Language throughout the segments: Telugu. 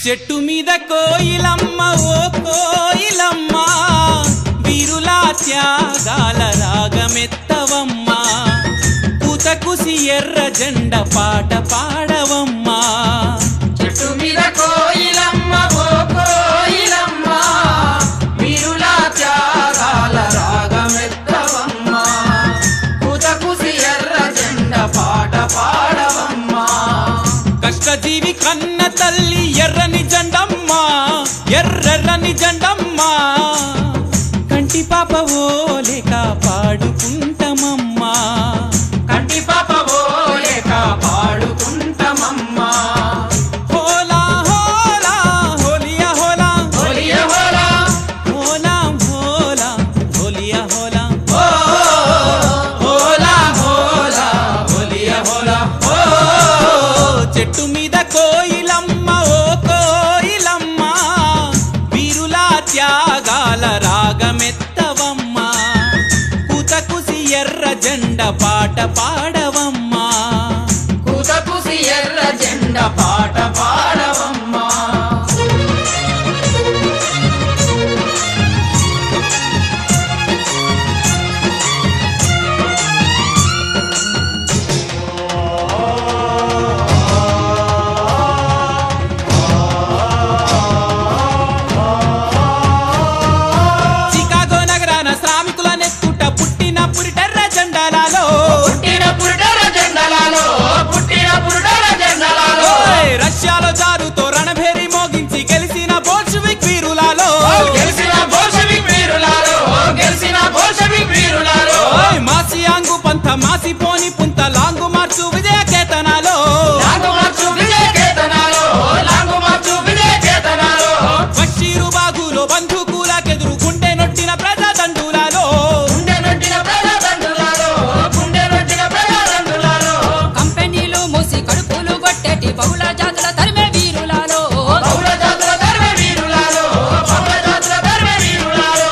చెట్టు మీద కోయిలమ్మ ఓ కోయిలమ్మ వీరులా త్యాగాల రాగమెత్తవమ్మా కూతకుసి ఎర్ర జెండ పాట పాడవమ్మా చెట్టు మీద కోయిలమ్మ ఓ కోయిలమ్మ వీరులా త్యాగాల రాగమెత్తవమ్మా కూతకుసి ఎర్ర జెండ పాట పాడవమ్మా కష్టజీవి కన్న తల్లి ఎర్రని జెండమ్మా ఎర్రెర్రని జెండమ్మా కంటి పాప ఓలే కాపాడుకుంటమమ్మా కంటి పాప ఓలే కాపాడుకుంటమమ్మా హోలా హోలా హోలియా హోలా హోలియా హోలా హోలా హోలా హోలియా హోలా ఓ హోలా హోలా హోలియా హోలా ఓ చెట్టు మీద కోయిలమ్మ ఓ కోయిలమ్మ వీరులా త్యాగాల రాగమెత్తవమ్మా కూతకుసి ఎర్ర జెండ పాట పాడవమ్మా కూతకుసి ఎర్ర జెండ పాట పాడవమ్మా చికాగో నగరాన శ్రామికుల నెత్తుట పుట్టిన పురిటెర్ర జెండాలలో పుట్టిన పురుడర జెండలలో పుట్టిన పురుడర జెండలలో రష్యాలో జారుతో రణభేరి మోగించి గెలిచిన బోల్షివిక్ వీరులలో గెలిసిన బోల్షెవిక్ వీరులారో గెలిసిన బోల్షెవిక్ వీరులారో మాసియాంగు పంథ మాసిపోని పుంత లాంగు మార్చు విజయ కేతనాలో లాంగు మార్చు విజయ కేతనాలో లాంగు మార్చు విజయ కేతనాలో బషీరు బాగులో బంధుకులకెదురు గుండె నొట్టిన ప్రజాదండులలో గుండె నొట్టిన ప్రజాదండులాలో గుండె నొట్టిన ప్రజాదండులాలో కంపెనీలు మూసి కడుపులు కొట్టేటి బహుళ జాతుల తరిమే వీరులాలో బహుళ జాతుల ధర్మ వీరులాలో బహుళ జాతుల ధర్మ వీరులాలో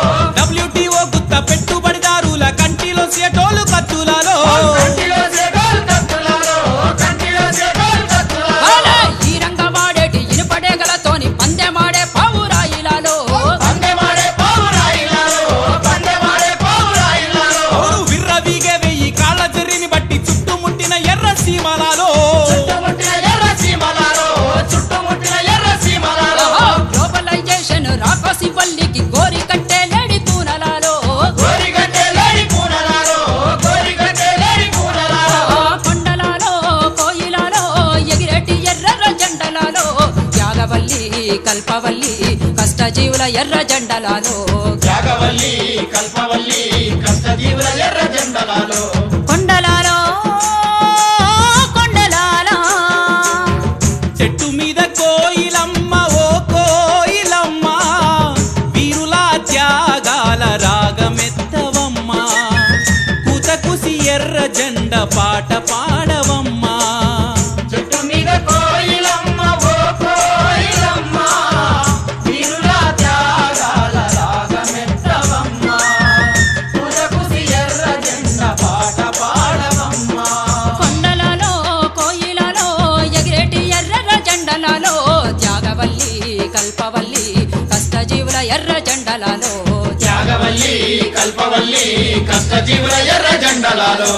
WTO గుత్త పెట్టుబడిదారుల కంటిలో సేటోలు కత్తులలో కంటిలో సేగోల్ కత్తులాలో కంటిలో సేగోల్ కత్తులాలో అలా ఈ రంగ వాడేటి ఇనుపడే గలతోని పందెమాడే పావురాయిలాలో పందెమాడే పావురాయిలాలో పందెమాడే పావురాయిలాలో అవును విర్రవీగే వెయ్యి కాళ్ళ జర్రిని బట్టి చుట్టుముట్టిన ఎర్ర సీమలలో చుట్టుముట్టిన ఎర్ర సీమలాలో చుట్టుముట్టిన ఎర్ర సీమలాలో గ్లోబలైజేషన్ రాకోసి వల్లికి గోరి కట్టే లేడి తూనలాలో గోరిగట్టే లేడి పూనలాలో గోరిగట్టే లేడి పూనలాలో కొండలాలో కోయిలాలో ఎగిరెటి ఎర్ర జెండలాలో త్యాగవల్లి కల్పవల్లి కష్టజీవుల ఎర్ర జెండలాలో త్యాగవల్లి కల్పవల్లి కష్టజీవుల ఎర్ర జెండలాలో కొండలాలో కొండలాలో చెట్టు మీద కోయిలమ్మ ఓ కోయిలమ్మ వీరులా త్యాగాల రాగమెత్తవమ్మా కూతకుసి ఎర్ర జెండ పాట పాడవమ్మా చెట్టు మీద కోయిలమ్మ ఓ కోయిలమ్మ వీరుల త్యాగాల రాగమెత్తవమ్మ పూజకుసి ఎర్ర జెండ పాట పాడవమ్మ కొండలలో కోయిలలో ఎగిరేటి ఎర్ర జెండలలో త్యాగవల్లి కల్పవల్లి కష్టజీవుల ఎర్ర జెండలలో త్యాగవల్లి కల్పవల్లి కష్టజీవుల ఎర్ర జెండలాలో